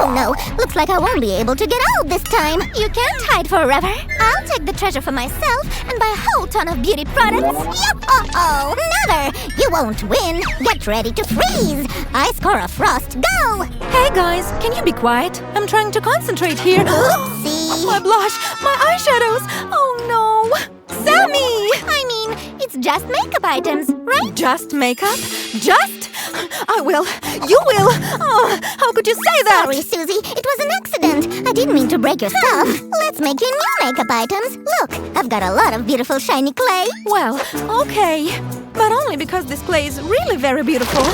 Oh no, looks like I won't be able to get out this time. You can't hide forever. I'll take the treasure for myself and buy a whole ton of beauty products. Yup, uh-oh, never. You won't win. Get ready to freeze. I score a frost. Go. Hey guys, can you be quiet? I'm trying to concentrate here. Oopsie. My blush, my eyeshadows. Oh no. Sammy! I mean, it's just makeup items, right? Just makeup? Just? I will. You will. Oh, how could you say that? Sorry, Susie. It was an accident. I didn't mean to break your stuff. Let's make you new makeup items. Look, I've got a lot of beautiful shiny clay. Well, okay. But only because this clay is really very beautiful.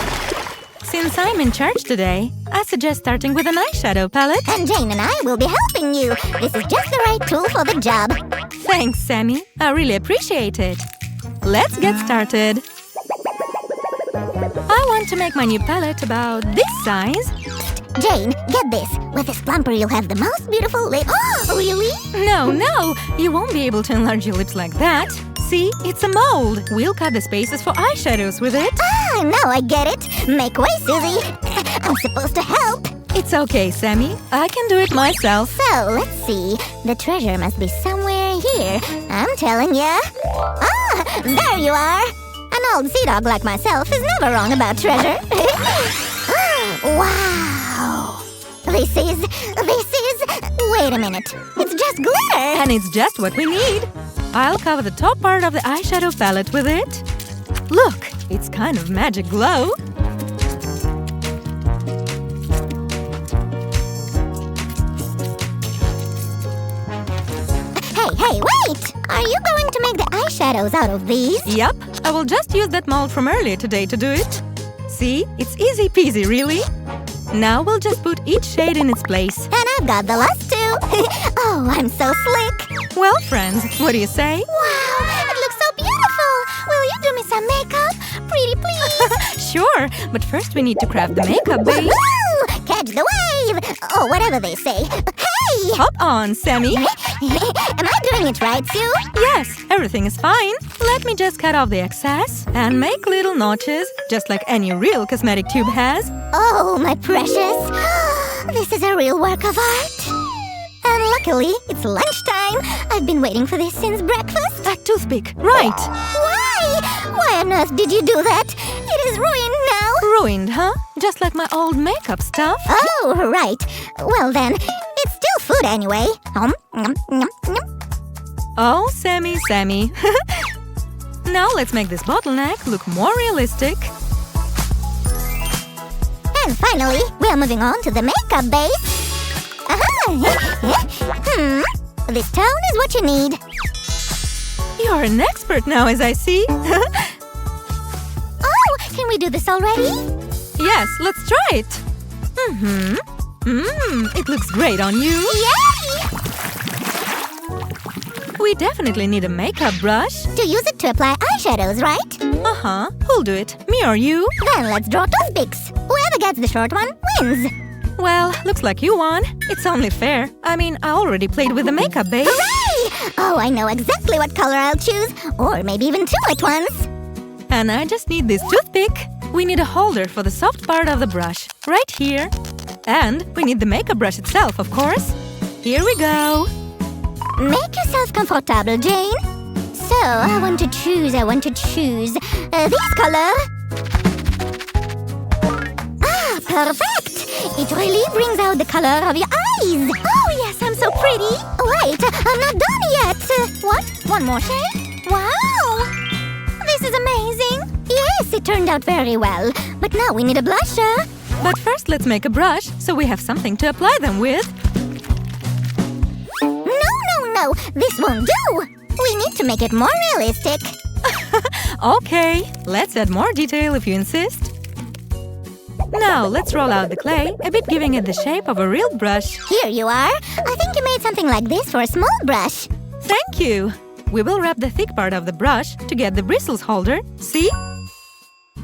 Since I'm in charge today, I suggest starting with an eyeshadow palette. And Jane and I will be helping you. This is just the right tool for the job. Thanks, Sammy. I really appreciate it. Let's get started. I want to make my new palette about this size. Jane, get this. With this plumper, you'll have the most beautiful lips. Oh, really? No, you won't be able to enlarge your lips like that. See, it's a mold. We'll cut the spaces for eyeshadows with it. Ah, now I get it. Make way, Susie. I'm supposed to help. It's okay, Sammy. I can do it myself. So, let's see. The treasure must be somewhere here. I'm telling ya. Ah, there you are. An old sea dog like myself is never wrong about treasure. Wow. This is... Wait a minute. It's just glitter. And it's just what we need. I'll cover the top part of the eyeshadow palette with it. Look, it's kind of magic glow. Hey, wait! Are you going to make the eyeshadows out of these? Yup, I will just use that mold from earlier today to do it. See, it's easy peasy, really. Now we'll just put each shade in its place. And I've got the last two. Oh, I'm so slick. Well, friends, what do you say? Wow, it looks so beautiful. Will you do me some makeup? Pretty please. Sure, but first we need to craft the makeup base. Woohoo! Catch the wave! Or whatever they say. Hey! Hop on, Sammy. Am I doing it right, Sue? Yes, everything is fine. Let me just cut off the excess and make little notches, just like any real cosmetic tube has. Oh, my precious. This is a real work of art. And luckily, it's lunchtime. I've been waiting for this since breakfast. A toothpick, right. Why? Why on earth did you do that? It is ruined now. Ruined, huh? Just like my old makeup stuff. Oh, right. Well then, it's still food anyway. Oh, Sammy. Now let's make this bottleneck look more realistic. And finally, we're moving on to the makeup base. This tone is what you need. You're an expert now, as I see. Oh, can we do this already? Yes, let's try it. It looks great on you. Yay! We definitely need a makeup brush. To use it to apply eyeshadows, right? Uh-huh. Who'll do it? Me or you? Then let's draw toothpicks. Whoever gets the short one wins. Well, looks like you won. It's only fair. I mean, I already played with the makeup base. Hooray! Oh, I know exactly what color I'll choose. Or maybe even two at once. And I just need this toothpick. We need a holder for the soft part of the brush, right here. And we need the makeup brush itself, of course. Here we go. Make yourself comfortable, Jane. So, I want to choose this color. Ah, perfect! It really brings out the color of your eyes. Oh, yes, I'm so pretty. Wait, I'm not done yet. What? One more shade? Wow! This is amazing. Yes, it turned out very well. But now we need a blusher. But first, let's make a brush so we have something to apply them with. No, this won't do. We need to make it more realistic. Okay, let's add more detail if you insist. Now, let's roll out the clay, a bit giving it the shape of a real brush. Here you are. I think you made something like this for a small brush. Thank you. We will wrap the thick part of the brush to get the bristles holder, see?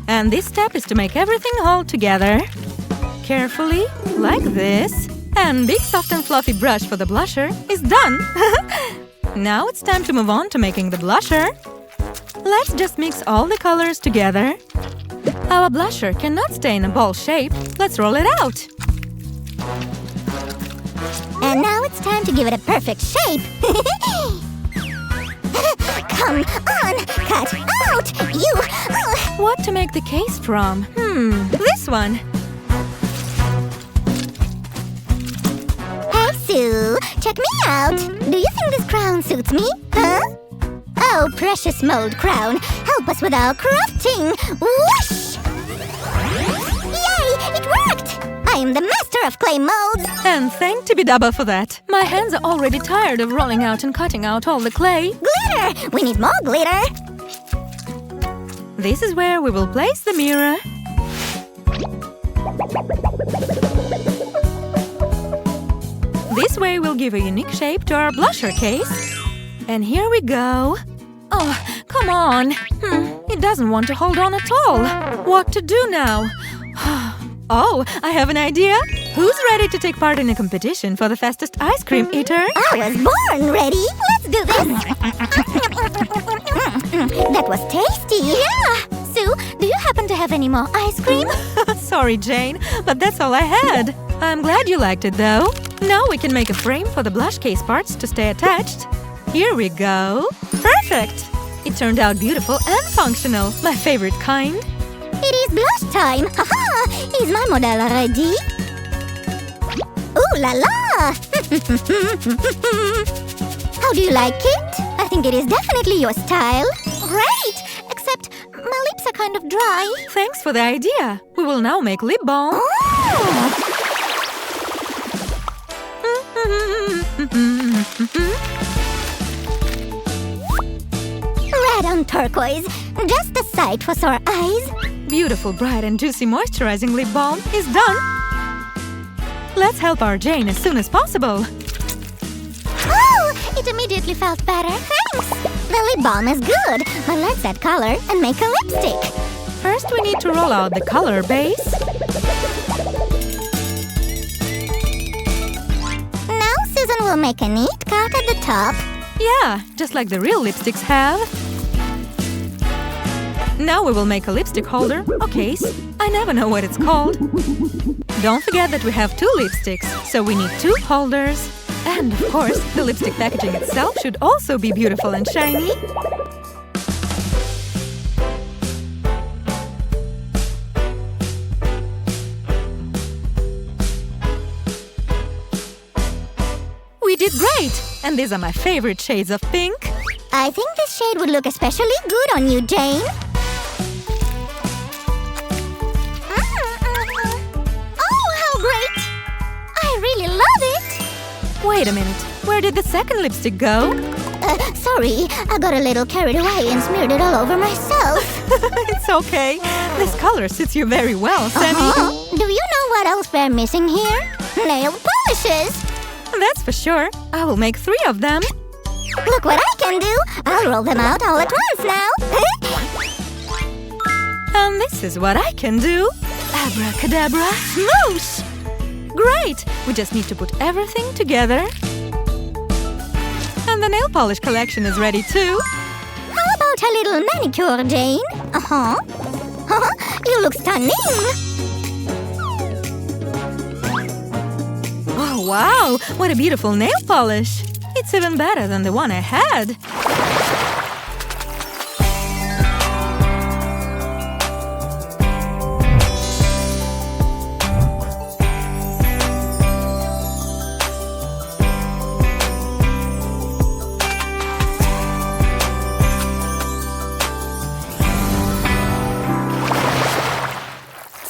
And this step is to make everything hold together. Carefully, like this. And big soft and fluffy brush for the blusher is done. Now it's time to move on to making the blusher. Let's just mix all the colors together. Our blusher cannot stay in a ball shape. Let's roll it out. it's time to give it a perfect shape. Come on, cut out, you! What to make the case from? This one. Hey, Sue, check me out. Do you think this crown suits me? Huh? Oh, precious mold crown, help us with our crafting! Whoosh! Yay, it worked! I am the master of clay molds! And thank Tibidaba for that. My hands are already tired of rolling out and cutting out all the clay. Glitter! We need more glitter! This is where we will place the mirror. This way we'll give a unique shape to our blusher case. And here we go. Oh, come on. It doesn't want to hold on at all. What to do now? Oh, I have an idea. Who's ready to take part in a competition for the fastest ice cream eater? I was born ready. Let's do this. That was tasty. Yeah. Sue, do you happen to have any more ice cream? Sorry, Jane, but that's all I had. I'm glad you liked it, though. Now we can make a frame for the blush case parts to stay attached. Here we go. Perfect! It turned out beautiful and functional. My favorite kind. It is blush time! Haha! Is my model ready? Ooh la la! How do you like it? I think it is definitely your style. Great! Except my lips are kind of dry. Thanks for the idea. We will now make lip balm. Oh. Red on turquoise. Just a sight for sore eyes. Beautiful, bright and juicy moisturizing lip balm is done. Let's help our Jane as soon as possible. Oh! It immediately felt better. Thanks! The lip balm is good. But let's add color and make a lipstick. First, we need to roll out the color base. Now Susan will make a neat cut at the top. Yeah, just like the real lipsticks have. Now we will make a lipstick holder or case. I never know what it's called. Don't forget that we have 2 lipsticks, so we need 2 holders. And of course, the lipstick packaging itself should also be beautiful and shiny. We did great! And these are my favorite shades of pink. I think this shade would look especially good on you, Jane. Oh, how great! I really love it! Wait a minute, where did the second lipstick go? Sorry, I got a little carried away and smeared it all over myself. It's okay. This color suits you very well, Sammy. Do you know what else we're missing here? Nail polishes! That's for sure. I will make 3 of them. Look what I can do! I'll roll them out all at once now! And this is what I can do. Abracadabra, smoosh! Great! We just need to put everything together. And the nail polish collection is ready too. How about a little manicure, Jane? You look stunning! Oh, wow! What a beautiful nail polish! It's even better than the one I had.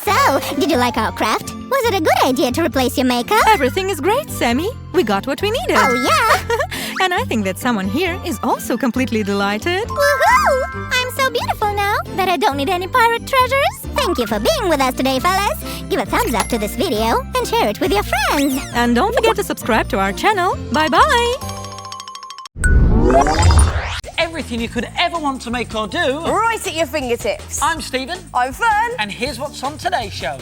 So, did you like our craft? Was it a good idea to replace your makeup? Everything is great, Sammy. We got what we needed. Oh, yeah! And I think that someone here is also completely delighted. Woohoo! I'm so beautiful now that I don't need any pirate treasures. Thank you for being with us today, fellas. Give a thumbs up to this video and share it with your friends. And don't forget to subscribe to our channel. Bye-bye! Everything you could ever want to make or do. Right at your fingertips. I'm Stephen. I'm Fern. And here's what's on today's show.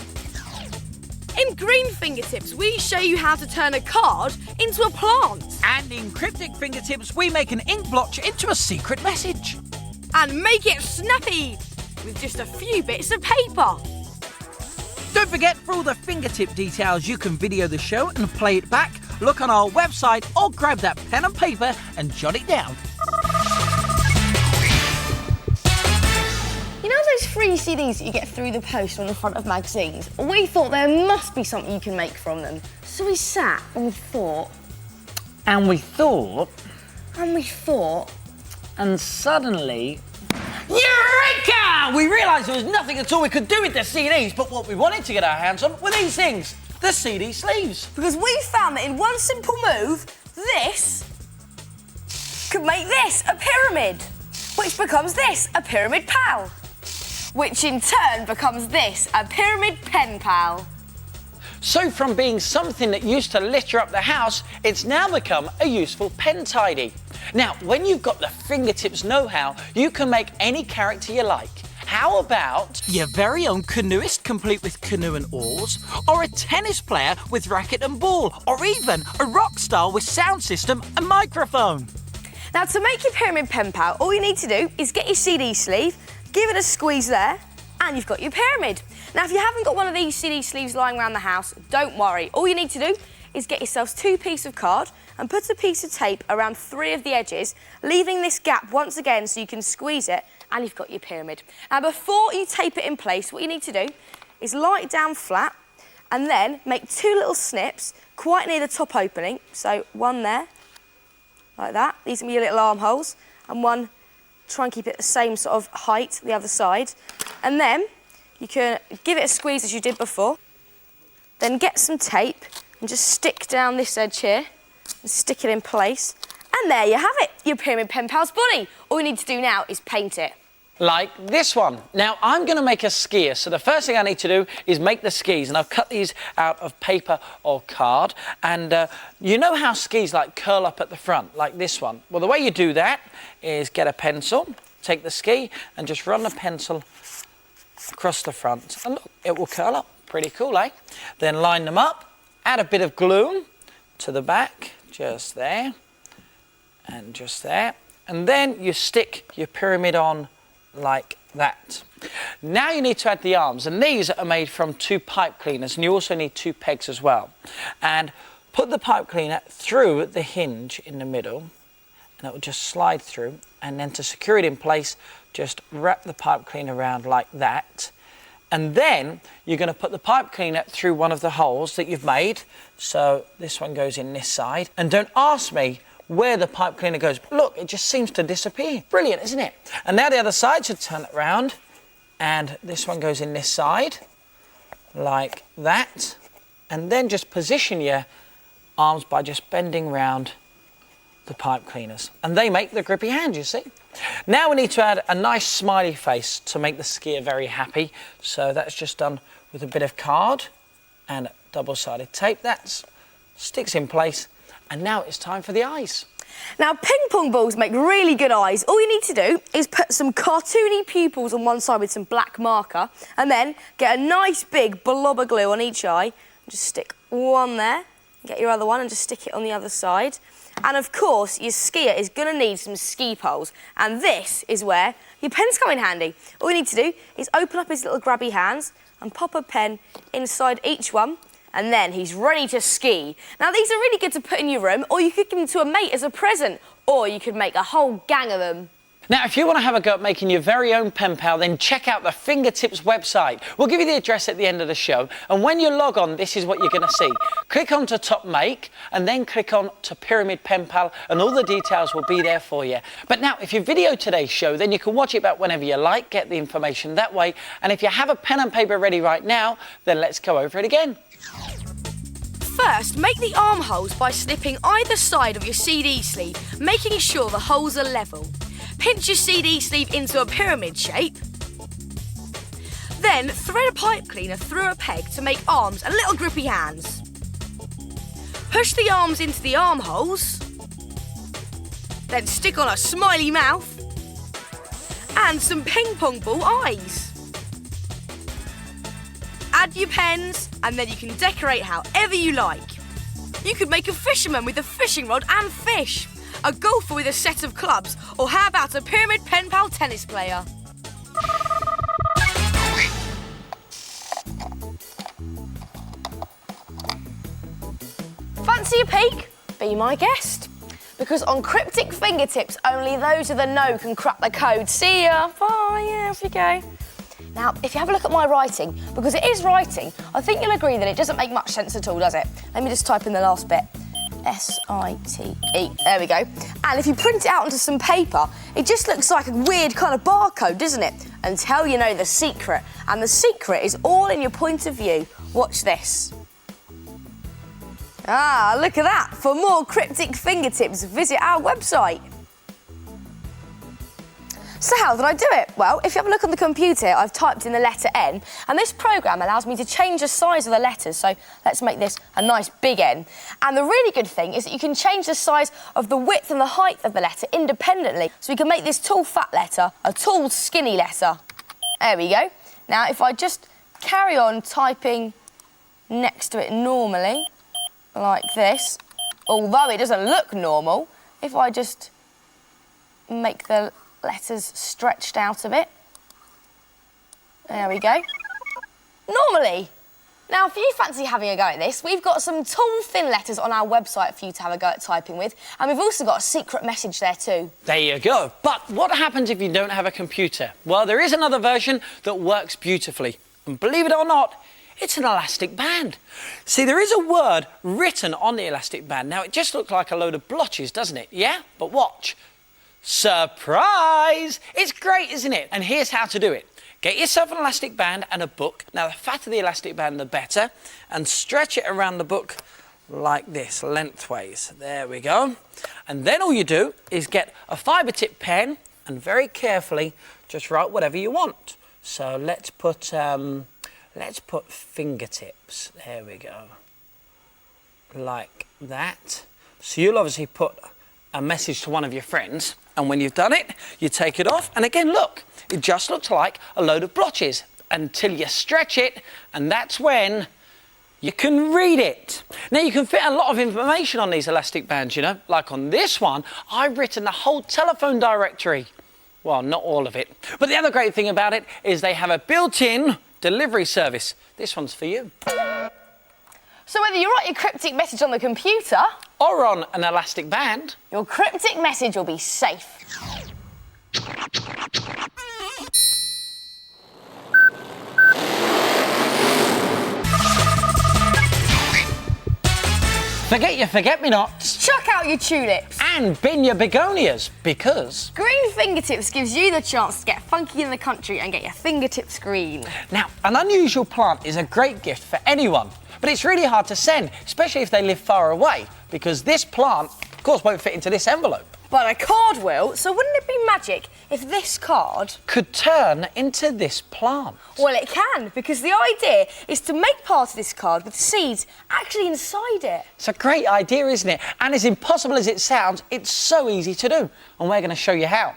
In Green Fingertips, we show you how to turn a card into a plant. And in Cryptic Fingertips, we make an ink blotch into a secret message. And make it snappy with just a few bits of paper. Don't forget, for all the fingertip details, you can video the show and play it back look on our website or grab that pen and paper and jot it down. You know those free CDs that you get through the post on the front of magazines? We thought there must be something you can make from them. So we sat and we thought. And we thought. And suddenly, Eureka! We realised there was nothing at all we could do with the CDs, but what we wanted to get our hands on were these things, the CD sleeves. Because we found that in one simple move, this could make this a pyramid, which becomes this, a pyramid pal, which in turn becomes this, a pyramid pen pal. So from being something that used to litter up the house, it's now become a useful pen tidy. Now, when you've got the fingertips know-how, you can make any character you like. How about your very own canoeist complete with canoe and oars, or a tennis player with racket and ball, or even a rock star with sound system and microphone. Now, to make your pyramid pen pal, all you need to do is get your CD sleeve, give it a squeeze there, and you've got your pyramid. Now, if you haven't got one of these CD sleeves lying around the house, don't worry. All you need to do is get yourselves 2 pieces of card and put a piece of tape around 3 of the edges, leaving this gap once again so you can squeeze it, and you've got your pyramid. Now, before you tape it in place, what you need to do is lie it down flat and then make 2 little snips quite near the top opening. So one there, like that. These are your little armholes, and one, try and keep it the same sort of height, the other side. And then you can give it a squeeze as you did before. Then get some tape and just stick down this edge here and stick it in place. And there you have it, your pyramid pen pal's body. All you need to do now is paint it. like this one. Now, I'm going to make a skier, so the first thing I need to do is make the skis, and I've cut these out of paper or card, and you know how skis like curl up at the front, like this one? Well, the way you do that is get a pencil, take the ski, and just run the pencil across the front, and look, it will curl up. Pretty cool, eh? Then line them up, add a bit of glue to the back, just there, and just there, and then you stick your pyramid on like that. Now you need to add the arms, and these are made from 2 pipe cleaners, and you also need 2 pegs as well. And put the pipe cleaner through the hinge in the middle, and it will just slide through, and then to secure it in place, just wrap the pipe cleaner around like that. And then you're going to put the pipe cleaner through one of the holes that you've made. So this one goes in this side. And don't ask me where the pipe cleaner goes. But look, it just seems to disappear. Brilliant, isn't it? And now the other side, should turn it round. And this one goes in this side, like that. And then just position your arms by just bending round the pipe cleaners. And they make the grippy hand, you see. Now we need to add a nice smiley face to make the skier very happy. So that's just done with a bit of card and double-sided tape. That sticks in place. And now it's time for the eyes. Now, ping pong balls make really good eyes. All you need to do is put some cartoony pupils on one side with some black marker, and then get a nice big blob of glue on each eye. Just stick one there, get your other one and just stick it on the other side. And of course, your skier is going to need some ski poles. And this is where your pens come in handy. All you need to do is open up his little grabby hands and pop a pen inside each one. And then he's ready to ski. Now, these are really good to put in your room, or you could give them to a mate as a present, or you could make a whole gang of them. Now, if you want to have a go at making your very own pen pal, then check out the Fingertips website. We'll give you the address at the end of the show, and when you log on, this is what you're going to see. Click on to Top Make, and then click on to Pyramid Pen Pal, and all the details will be there for you. But now, if you video today's show, then you can watch it back whenever you like, get the information that way, and if you have a pen and paper ready right now, then let's go over it again. First, make the armholes by snipping either side of your CD sleeve, making sure the holes are level. Pinch your CD sleeve into a pyramid shape. Then thread a pipe cleaner through a peg to make arms and little grippy hands. Push the arms into the armholes. Then stick on a smiley mouth and some ping pong ball eyes. Add your pens, and then you can decorate however you like. You could make a fisherman with a fishing rod and fish, a golfer with a set of clubs, or how about a pyramid pen pal tennis player? fancy a peek? Be my guest. Because on Cryptic fingertips, only those with a no can crack the code. See ya. Bye. Yeah, off you go. Now, if you have a look at my writing, because it is writing, I think you'll agree that it doesn't make much sense at all, does it? Let me just type in the last bit. S-I-T-E. There we go. And if you print it out onto some paper, it just looks like a weird kind of barcode, doesn't it? Until you know the secret. And the secret is all in your point of view. Watch this. Ah, look at that. For more Cryptic fingertips, visit our website. So how did I do it? Well, if you have a look on the computer, I've typed in the letter N, and this program allows me to change the size of the letters. So let's make this a nice big N. And the really good thing is that you can change the size of the width and the height of the letter independently. So we can make this tall, fat letter a tall, skinny letter. There we go. Now, if I just carry on typing next to it normally, like this, although it doesn't look normal, if I just make the letters stretched out a bit. There we go. Normally. Now, if you fancy having a go at this, we've got some tall, thin letters on our website for you to have a go at typing with, and we've also got a secret message there too. There you go. But what happens if you don't have a computer? Well, there is another version that works beautifully. And believe it or not, it's an elastic band. See, there is a word written on the elastic band. Now, it just looks like a load of blotches, doesn't it? Yeah? But watch. Surprise! It's great, isn't it? And here's how to do it. Get yourself an elastic band and a book. Now, the fatter the elastic band, the better. And stretch it around the book like this, lengthways. There we go. And then all you do is get a fibre tip pen and very carefully just write whatever you want. So let's put fingertips. There we go. Like that. So you'll obviously put a message to one of your friends, and when you've done it, you take it off, and again, look, it just looks like a load of blotches until you stretch it, and that's when you can read it. Now, you can fit a lot of information on these elastic bands, you know, like on this one, I've written the whole telephone directory. Well, not all of it. But the other great thing about it is they have a built-in delivery service. This one's for you. So whether you write your cryptic message on the computer or on an elastic band, your cryptic message will be safe. forget your forget-me-nots. Chuck out your tulips. And bin your begonias, because Green Fingertips gives you the chance to get funky in the country and get your fingertips green. Now, an unusual plant is a great gift for anyone, but it's really hard to send, especially if they live far away, because this plant, of course, won't fit into this envelope. But a card will, so wouldn't it be magic if this card could turn into this plant? Well, it can, because the idea is to make part of this card with seeds actually inside it. It's a great idea, isn't it? And as impossible as it sounds, it's so easy to do. And we're going to show you how.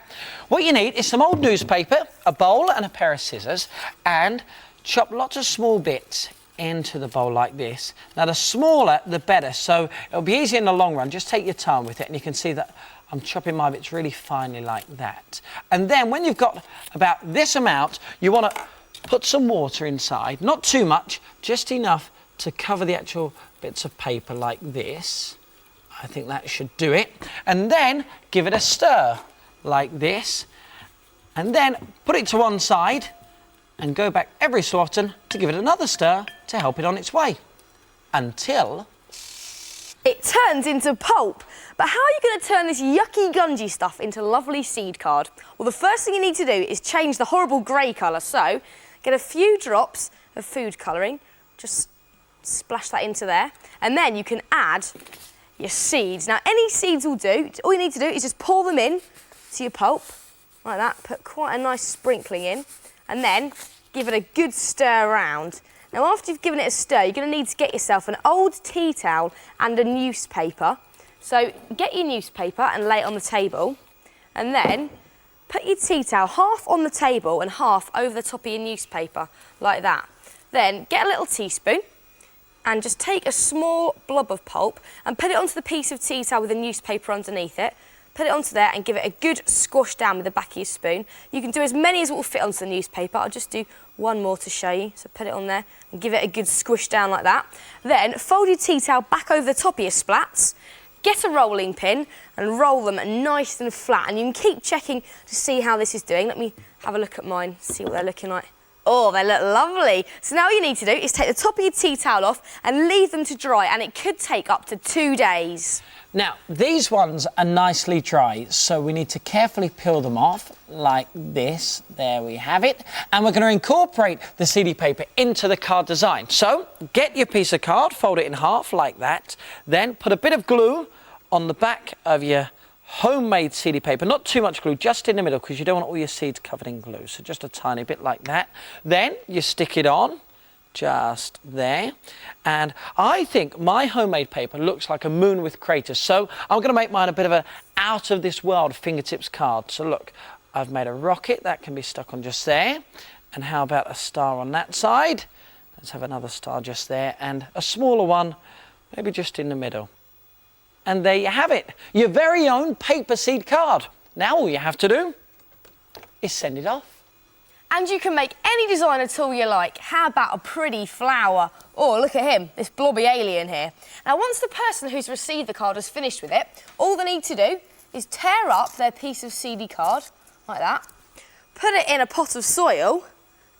What you need is some old newspaper, a bowl and a pair of scissors, and chop lots of small bits into the bowl like this. Now, the smaller, the better, so it'll be easy in the long run. Just take your time with it, and you can see that I'm chopping my bits really finely like that. And then when you've got about this amount, you want to put some water inside, not too much, just enough to cover the actual bits of paper like this. I think that should do it. And then give it a stir like this. And then put it to one side and go back every so often to give it another stir to help it on its way. Until it turns into pulp. But how are you going to turn this yucky, gungy stuff into lovely seed card? Well, the first thing you need to do is change the horrible grey colour. So, get a few drops of food colouring, just splash that into there, and then you can add your seeds. Now, any seeds will do. All you need to do is just pour them in to your pulp, like that. Put quite a nice sprinkling in, and then give it a good stir around. Now, after you've given it a stir, you're going to need to get yourself an old tea towel and a newspaper. So get your newspaper and lay it on the table, and then put your tea towel half on the table and half over the top of your newspaper, like that. Then get a little teaspoon and just take a small blob of pulp and put it onto the piece of tea towel with the newspaper underneath it. Put it onto there and give it a good squash down with the back of your spoon. You can do as many as will fit onto the newspaper. I'll just do one more to show you. So put it on there and give it a good squish down like that. Then fold your tea towel back over the top of your splats, get a rolling pin and roll them nice and flat. And you can keep checking to see how this is doing. Let me have a look at mine, see what they're looking like. Oh, they look lovely. So now all you need to do is take the top of your tea towel off and leave them to dry, and it could take up to 2 days. Now, these ones are nicely dry, so we need to carefully peel them off like this. There we have it. And we're going to incorporate the CD paper into the card design. So, get your piece of card, fold it in half like that, then put a bit of glue on the back of your homemade CD paper, not too much glue, just in the middle, because you don't want all your seeds covered in glue, so just a tiny bit like that. Then you stick it on, just there. And I think my homemade paper looks like a moon with craters, so I'm going to make mine a bit of an out of this world fingertips card. So look, I've made a rocket that can be stuck on just there. And how about a star on that side? Let's have another star just there, and a smaller one, maybe just in the middle. And there you have it, your very own paper seed card. Now all you have to do is send it off. And you can make any design at all you like. How about a pretty flower? Oh, look at him, this blobby alien here. Now, once the person who's received the card has finished with it, all they need to do is tear up their piece of CD card, like that, put it in a pot of soil,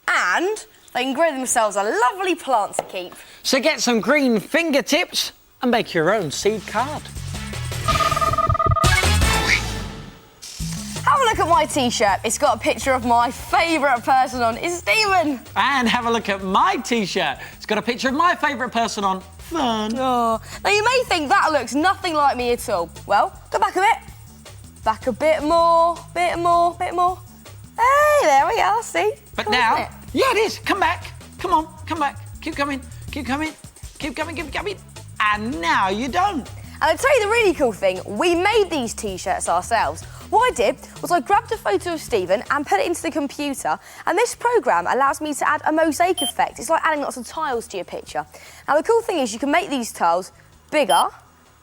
and they can grow themselves a lovely plant to keep. So get some green fingertips and make your own seed card. Have a look at my t-shirt. It's got a picture of my favourite person on. It's Stephen. And have a look at my t-shirt. It's got a picture of my favourite person on. Fun. Oh. Now you may think that looks nothing like me at all. Well, go back a bit. Back a bit more, bit more, bit more. Hey, there we go, see? But Cool, now, isn't it? yeah, it is. Come back. Come on, come back. Keep coming, keep coming, keep coming, keep coming. And now you don't. And I'll tell you the really cool thing, we made these t-shirts ourselves. What I did was I grabbed a photo of Stephen and put it into the computer, and this programme allows me to add a mosaic effect. It's like adding lots of tiles to your picture. Now the cool thing is you can make these tiles bigger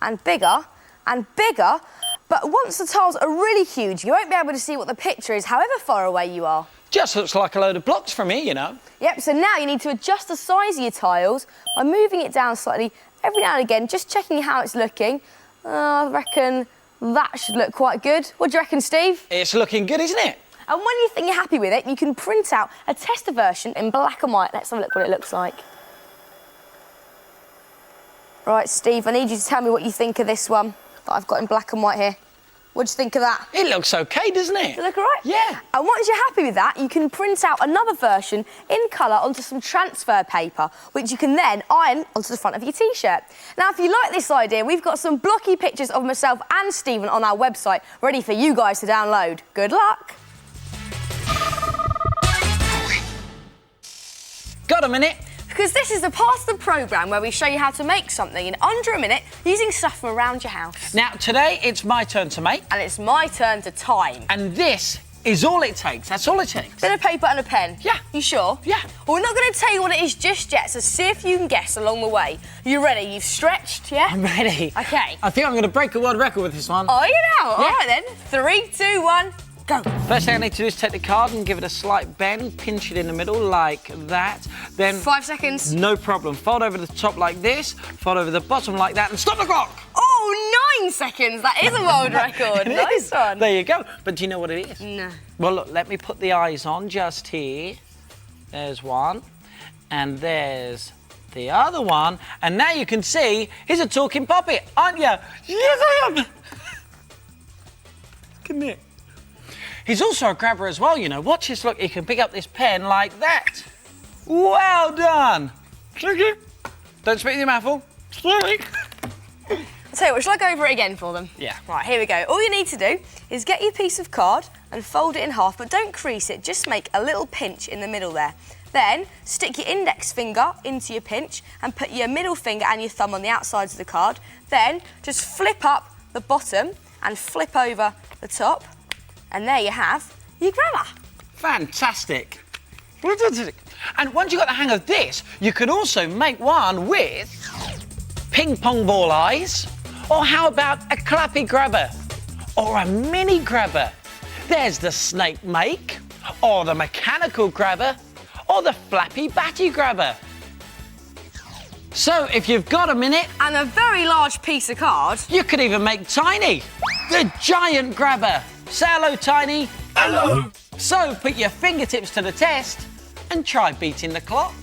and bigger and bigger, but once the tiles are really huge, you won't be able to see what the picture is however far away you are. Just looks like a load of blocks from here, you know. Yep, so now you need to adjust the size of your tiles by moving it down slightly every now and again, just checking how it's looking. I reckon that should look quite good. What do you reckon, Steve? It's looking good, isn't it? And when you think you're happy with it, you can print out a tester version in black and white. Let's have a look what it looks like. Right, Steve, I need you to tell me what you think of this one that I've got in black and white here. What do you think of that? It looks okay, doesn't it? Does it look all right? Yeah. And once you're happy with that, you can print out another version in colour onto some transfer paper, which you can then iron onto the front of your T-shirt. Now, if you like this idea, we've got some blocky pictures of myself and Stephen on our website ready for you guys to download. Good luck. Got a minute? Because this is the part of the programme where we show you how to make something in under a minute using stuff from around your house. Now, today it's my turn to make. And it's my turn to time. And this is all it takes. That's all it takes. Bit of paper and a pen? Yeah. You sure? Yeah. Well, we're not going to tell you what it is just yet, so see if you can guess along the way. You ready? You've stretched, yeah? I'm ready. OK. I think I'm going to break a world record with this one. Are you now? Yeah. All right, then. 3, 2, 1, go. First thing I need to do is take the card and give it a slight bend, pinch it in the middle like that. Then 5 seconds. no problem. Fold over the top like this, fold over the bottom like that, and stop the clock. Oh, 9 seconds. That is a world record. It Nice is. one. There you go. But do you know what it is? No. Well, look, let me put the eyes on just here. There's one. And there's the other one. And now you can see he's a talking puppet, aren't you? Yes, I am. Come here. He's also a grabber as well, you know. Watch this, look, he can pick up this pen like that. Well done. Thank you. Don't speak to your mouth full. Sorry. I'll tell you what, shall I go over it again for them? Yeah. Right, here we go. All you need to do is get your piece of card and fold it in half, but don't crease it, just make a little pinch in the middle there. Then stick your index finger into your pinch and put your middle finger and your thumb on the outsides of the card. Then just flip up the bottom and flip over the top. And there you have your grabber. Fantastic. And once you've got the hang of this, you can also make one with ping pong ball eyes, or how about a clappy grabber, or a mini grabber. There's the snake make, or the mechanical grabber, or the flappy batty grabber. So if you've got a minute And a very large piece of card. you could even make Tiny, the giant grabber. Say hello, Tiny. Hello. So put your fingertips to the test and try beating the clock.